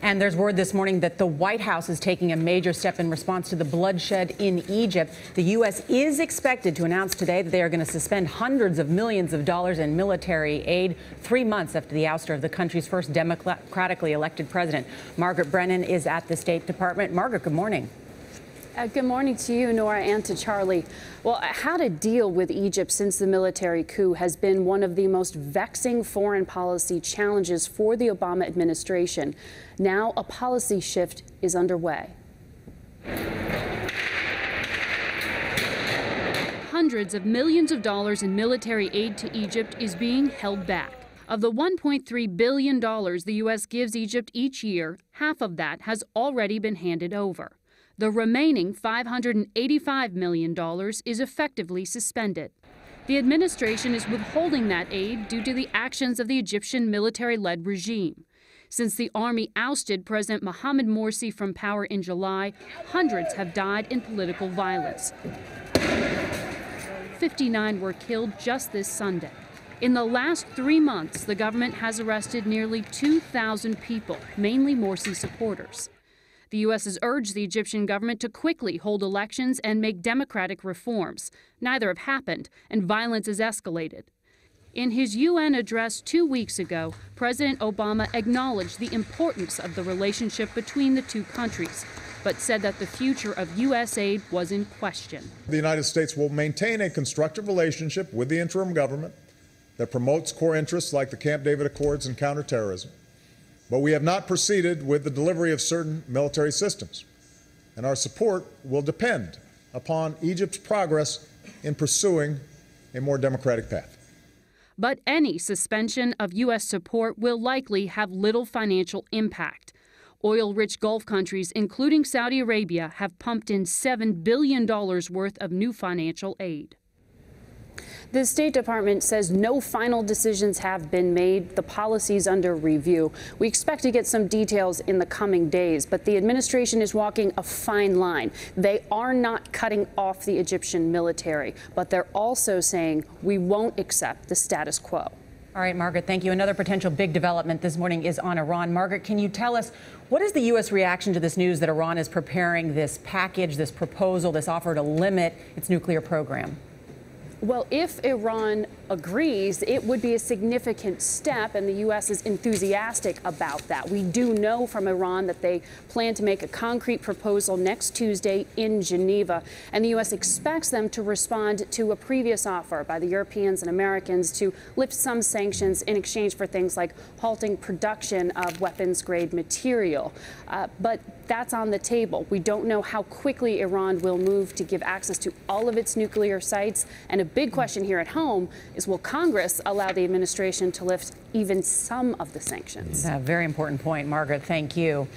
And there's word this morning that the White House is taking a major step in response to the bloodshed in Egypt. The U.S. is expected to announce today that they are going to suspend hundreds of millions of dollars in military aid 3 months after the ouster of the country's first democratically elected president. Margaret Brennan is at the State Department. Margaret, good morning. Good morning to you, Nora, and to Charlie. Well, how to deal with Egypt since the military coup has been one of the most vexing foreign policy challenges for the Obama administration. Now a policy shift is underway. Hundreds of millions of dollars in military aid to Egypt is being held back. Of the $1.3 billion the U.S. gives Egypt each year, half of that has already been handed over. The remaining $585 million is effectively suspended. The administration is withholding that aid due to the actions of the Egyptian military-led regime. Since the army ousted President Mohamed Morsi from power in July, hundreds have died in political violence. 59 were killed just this Sunday. In the last 3 months, the government has arrested nearly 2,000 people, mainly Morsi supporters. The U.S. has urged the Egyptian government to quickly hold elections and make democratic reforms. Neither have happened, and violence has escalated. In his UN address 2 weeks ago, President Obama acknowledged the importance of the relationship between the two countries, but said that the future of U.S. aid was in question. The United States will maintain a constructive relationship with the interim government that promotes core interests like the Camp David Accords and counterterrorism. But we have not proceeded with the delivery of certain military systems, and our support will depend upon Egypt's progress in pursuing a more democratic path. But any suspension of U.S. support will likely have little financial impact. Oil-rich Gulf countries, including Saudi Arabia, have pumped in $7 billion worth of new financial aid. The State Department says no final decisions have been made. The policy is under review. We expect to get some details in the coming days, but the administration is walking a fine line. They are not cutting off the Egyptian military, but they're also saying we won't accept the status quo. All right, Margaret, thank you. Another potential big development this morning is on Iran. Margaret, can you tell us what is the U.S. reaction to this news that Iran is preparing this package, this proposal, this offer to limit its nuclear program? Well, if Iran agrees, it would be a significant step, and the U.S. is enthusiastic about that. We do know from Iran that they plan to make a concrete proposal next Tuesday in Geneva, and the U.S. expects them to respond to a previous offer by the Europeans and Americans to lift some sanctions in exchange for things like halting production of weapons-grade material. But that's on the table. We don't know how quickly Iran will move to give access to all of its nuclear sites, and a big question here at home is, will Congress allow the administration to lift even some of the sanctions? A very important point, Margaret. Thank you.